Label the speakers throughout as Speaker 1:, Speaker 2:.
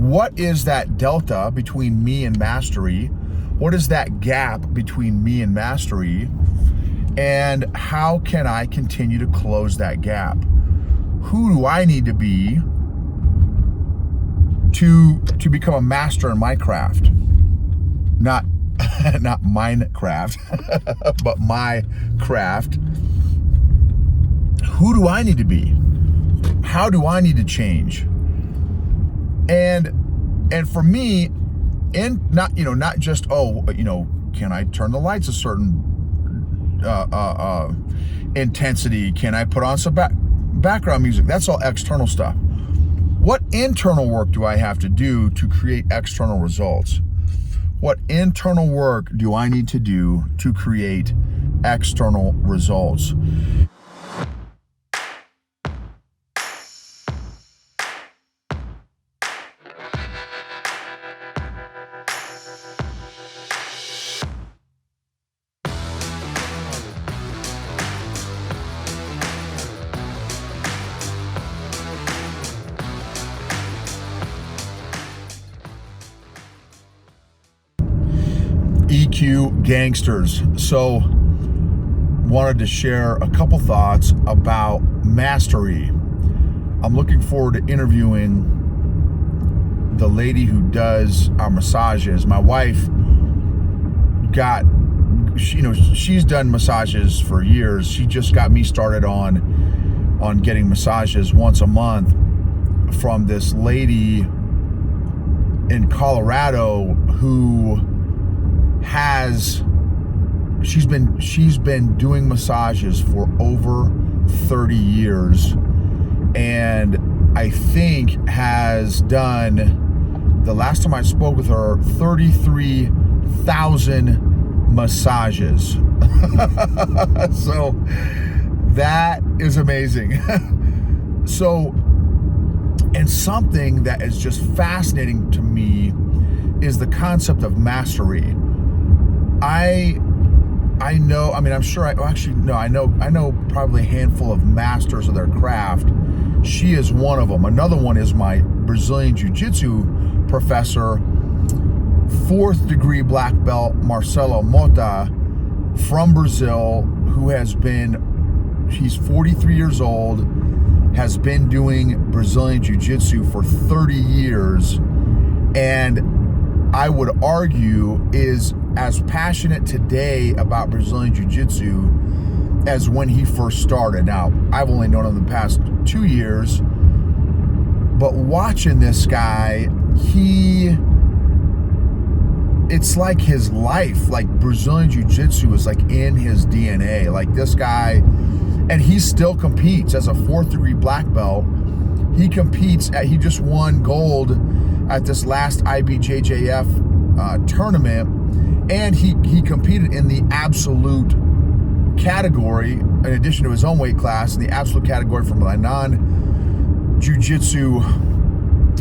Speaker 1: what is that delta between me and mastery? What is that gap between me and mastery? And how can I continue to close that gap? Who do I need to be to become a master in my craft? Not Minecraft, but my craft. Who do I need to be? How do I need to change? And for me, and not just, can I turn the lights a certain intensity? Can I put on some background music? That's all external stuff. What internal work do I have to do to create external results? What internal work do I need to do to create external results? EQ gangsters. So wanted to share a couple thoughts about mastery. I'm looking forward to interviewing the lady who does our massages. My wife she's done massages for years. She just got me started on getting massages once a month from this lady in Colorado who she's been doing massages for over 30 years, and I think has done, the last time I spoke with her, 33,000 massages. So that is amazing. So, and something that is just fascinating to me is the concept of mastery. I know probably a handful of masters of their craft. She is one of them. Another one is my Brazilian Jiu Jitsu professor, 4th degree black belt, Marcelo Mota from Brazil, he's 43 years old, has been doing Brazilian Jiu Jitsu for 30 years, and I would argue is as passionate today about Brazilian Jiu Jitsu as when he first started. Now, I've only known him the past 2 years, but watching this guy, it's like his life. Like, Brazilian Jiu Jitsu is like in his DNA. Like, this guy, and he still competes as a 4th degree black belt. He just won gold at this last IBJJF tournament, and he competed in the absolute category, in addition to his own weight class, in the absolute category. For my non-jiu-jitsu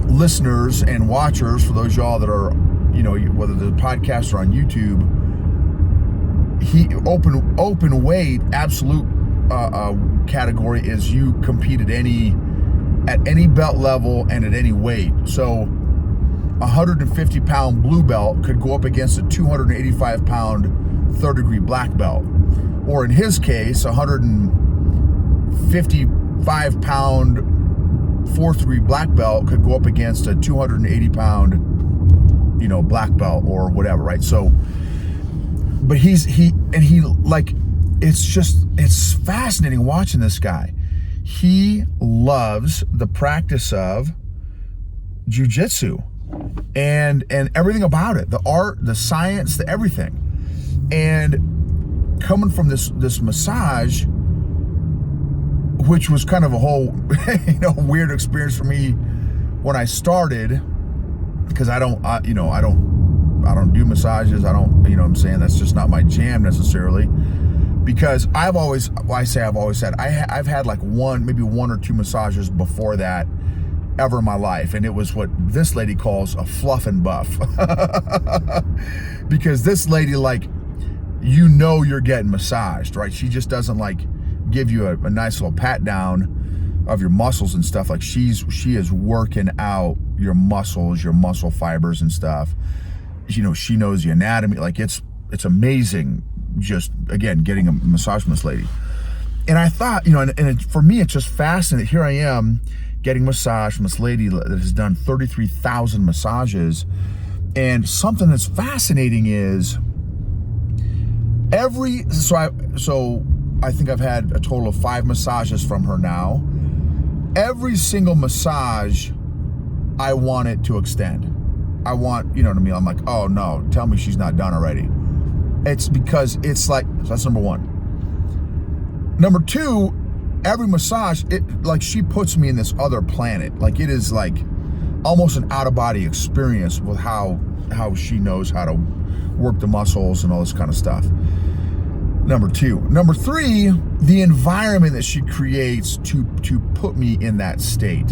Speaker 1: listeners and watchers, for those y'all that are, whether the podcast or on YouTube, he open weight absolute category is you compete at any belt level and at any weight. So 150 pound blue belt could go up against a 285 pound 3rd degree black belt, or in his case 155 pound 4th degree black belt could go up against a 280 pound black belt or whatever, right? So, but it's fascinating watching this guy. He loves the practice of jiu-jitsu and everything about it, the art, the science, the everything. And coming from this massage, which was kind of a whole weird experience for me when I started, because I don't do massages. I don't, that's just not my jam necessarily. Because I've always said I've had like maybe one or two massages before that ever in my life, and it was what this lady calls a fluff and buff. Because this lady, you're getting massaged, right? She just doesn't give you a nice little pat down. your muscles and stuff. Like she is working out your muscles, your muscle fibers and stuff. You know, she knows the anatomy. Like it's amazing. Just again, getting a massage from this lady. And I thought, you know, for me, it's just fascinating. Here I am getting massage from this lady that has done 33,000 massages. And something that's fascinating is so I think I've had a total of 5 massages from her now. Every single massage, I want it to extend. I want, you know what I mean? I'm like, oh no, tell me she's not done already. It's because it's like, so that's number one. Number two, every massage, like she puts me in this other planet. Like it is like almost an out-of-body experience with how she knows how to work the muscles and all this kind of stuff. Number two. Number three, the environment that she creates to put me in that state.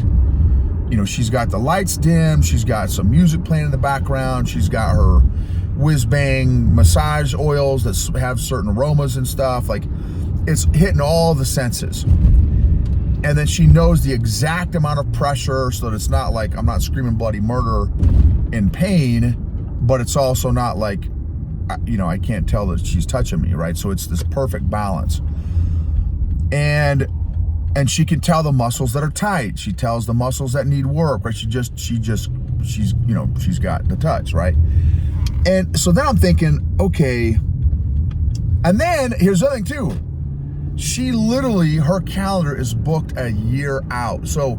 Speaker 1: You know, she's got the lights dim, she's got some music playing in the background, she's got her whiz-bang massage oils that have certain aromas and stuff. Like, it's hitting all the senses. And then she knows the exact amount of pressure so that it's not like I'm not screaming bloody murder in pain, but it's also not like, you know, I can't tell that she's touching me, right? So it's this perfect balance. And she can tell the muscles that are tight. She tells the muscles that need work, right? She's you know, she's got the touch, right? And so then I'm thinking, okay. And then here's the other thing too. She literally, her calendar is booked a year out. So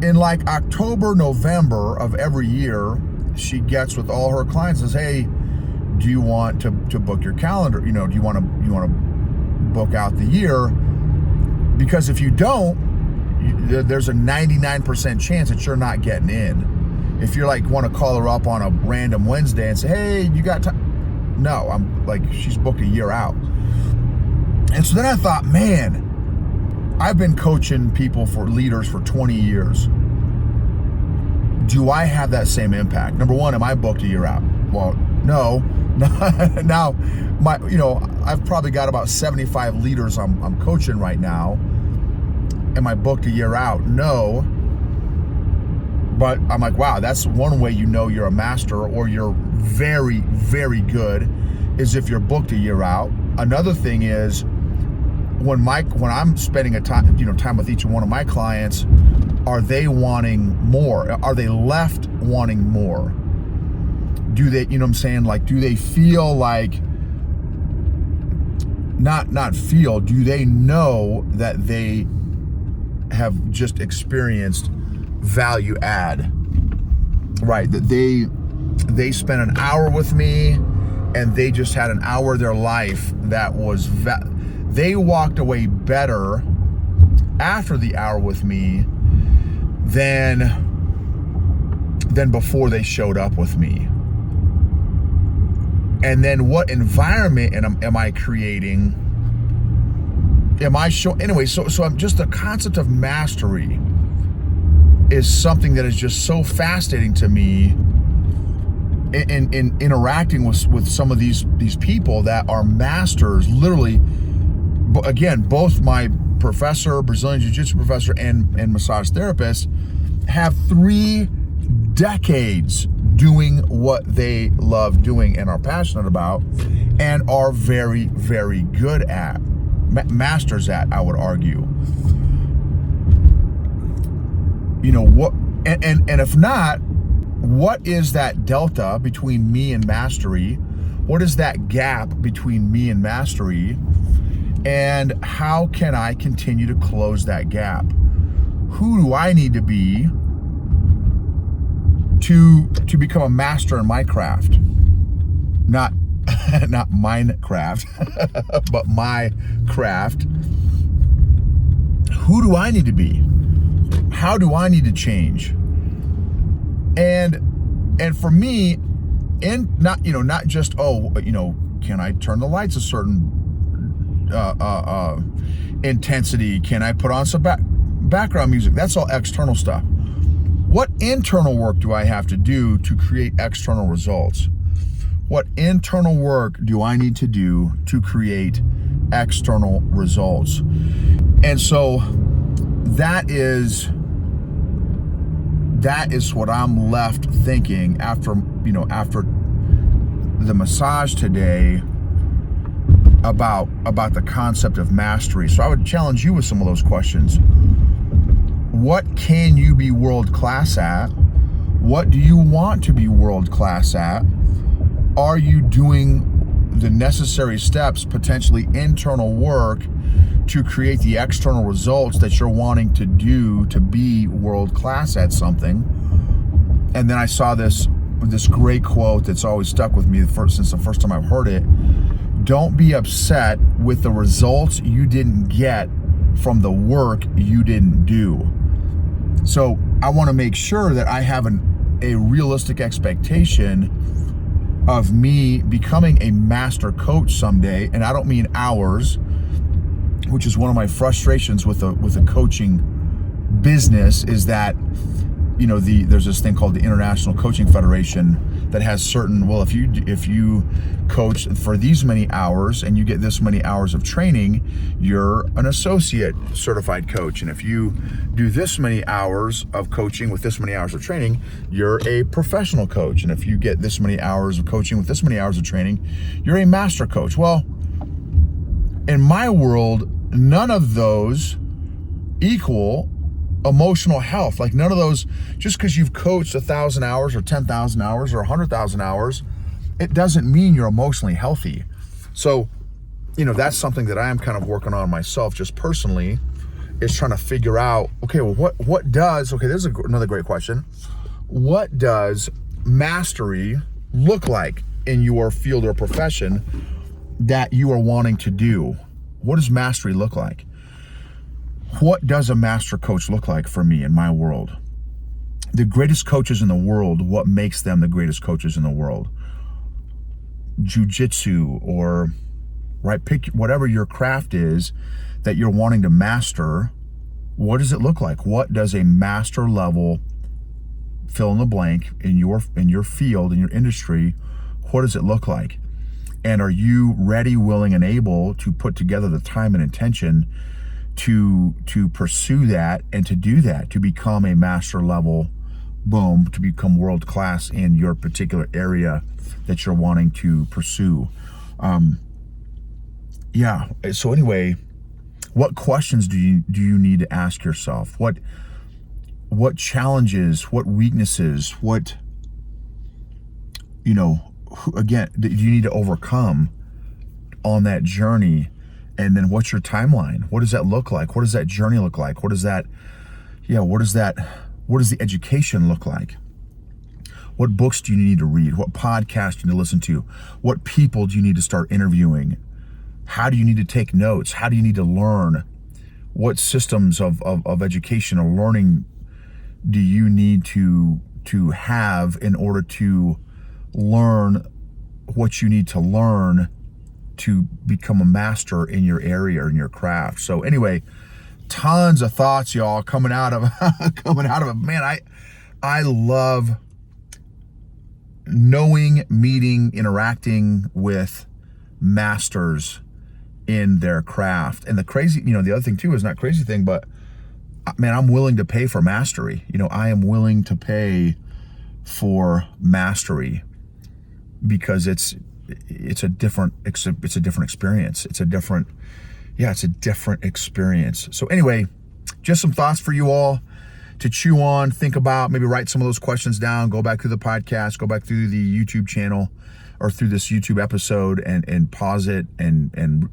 Speaker 1: in like October, November of every year, she gets with all her clients and says, hey, do you want to book your calendar? You know, do you want to book out the year? Because if you don't, there's a 99% chance that you're not getting in. If you're like, want to call her up on a random Wednesday and say, hey, you got time? No, I'm like, she's booked a year out. And so then I thought, man, I've been coaching people leaders for 20 years. Do I have that same impact? Number one, am I booked a year out? Well, no. Now, you know, I've probably got about 75 leaders I'm coaching right now. Am I booked a year out? No. But I'm like, wow, that's one way you know you're a master or you're very, very good is if you're booked a year out. Another thing is when I'm spending time with each one of my clients, are they wanting more? Are they left wanting more? Do they, you know what I'm saying? Like, do they feel like, not feel, do they know that they have just experienced value add? Right, that they spent an hour with me and they just had an hour of their life that was, they walked away better after the hour with me than before they showed up with me. And then what environment am I creating? Anyway, so I'm just, the concept of mastery is something that is just so fascinating to me in interacting with some of these people that are masters. Literally, again, both my professor, Brazilian Jiu Jitsu professor, and massage therapist have 3 decades doing what they love doing and are passionate about and are very, very good at, masters at, I would argue. You know what, and if not, what is that delta between me and mastery? What is that gap between me and mastery? And how can I continue to close that gap? Who do I need to be to become a master in my craft? Not Minecraft, but my craft. Who do I need to be? How do I need to change? And for me, not just, can I turn the lights a certain intensity? Can I put on some background music? That's all external stuff. What internal work do I have to do to create external results? What internal work do I need to do to create external results? And so that is what I'm left thinking after the massage today about the concept of mastery. So I would challenge you with some of those questions. What can you be world class at? What do you want to be world class at? Are you doing the necessary steps, potentially internal work, to create the external results that you're wanting to do to be world class at something? And then I saw this great quote that's always stuck with me since the first time I've heard it. Don't be upset with the results you didn't get from the work you didn't do. So I want to make sure that I have a realistic expectation of me becoming a master coach someday. And I don't mean hours, which is one of my frustrations with the coaching business, is that there's this thing called the International Coaching Federation that has certain, well, if you coach for these many hours and you get this many hours of training, you're an associate certified coach. And if you do this many hours of coaching with this many hours of training, you're a professional coach. And if you get this many hours of coaching with this many hours of training, you're a master coach. Well, in my world, none of those equal emotional health. Like none of those, just because you've coached 1,000 hours or 10,000 hours or 100,000 hours, it doesn't mean you're emotionally healthy. So, that's something that I am kind of working on myself, just personally, is trying to figure out, okay, well, what does, okay, this is another great question. What does mastery look like in your field or profession that you are wanting to do? What does mastery look like? What does a master coach look like for me in my world? The greatest coaches in the world, what makes them the greatest coaches in the world? Jujitsu, or pick whatever your craft is that you're wanting to master. What does it look like? What does a master level, fill in the blank, in your field, in your industry, what does it look like? And are you ready, willing, and able to put together the time and intention to pursue that and to do that, to become a master level, to become world class in your particular area that you're wanting to pursue? So anyway, what questions do you need to ask yourself? What challenges, what weaknesses, again, do you need to overcome on that journey? And then what's your timeline? What does that look like? What does that journey look like? What does the education look like? What books do you need to read? What podcasts do you need to listen to? What people do you need to start interviewing? How do you need to take notes? How do you need to learn? What systems of education or learning do you need to have in order to learn what you need to learn to become a master in your area or in your craft? So anyway, tons of thoughts, y'all, coming out of it. Man, I love knowing, meeting, interacting with masters in their craft. And the crazy, the other thing too is not crazy thing, but man, I'm willing to pay for mastery. I am willing to pay for because it's a different experience. It's a different experience. So anyway, just some thoughts for you all to chew on, think about, maybe write some of those questions down, go back through the podcast, go back through the YouTube channel or through this YouTube episode and pause it and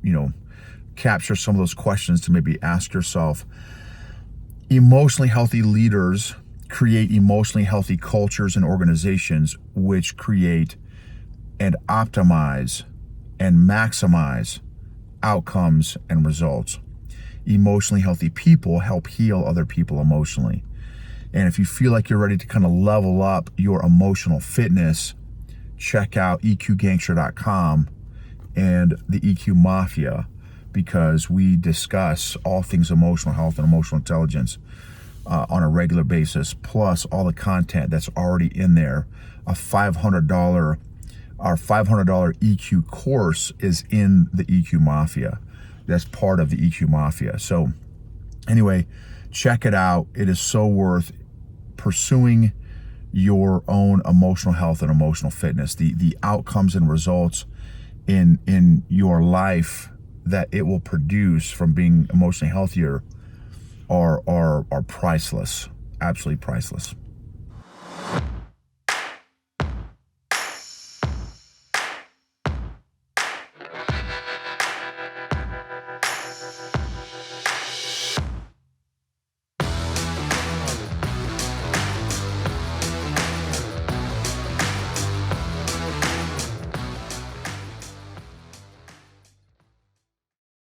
Speaker 1: capture some of those questions to maybe ask yourself. Emotionally healthy leaders create emotionally healthy cultures and organizations, which create and optimize and maximize outcomes and results. Emotionally healthy people help heal other people emotionally. And if you feel like you're ready to kind of level up your emotional fitness, check out EQgangster.com and the EQ Mafia, because we discuss all things emotional health and emotional intelligence on a regular basis, plus all the content that's already in there. Our $500 EQ course is in the EQ Mafia. That's part of the EQ Mafia. So Anyway, check it out. It is so worth pursuing your own emotional health and emotional fitness. The outcomes and results in your life that it will produce from being emotionally healthier are priceless, absolutely priceless.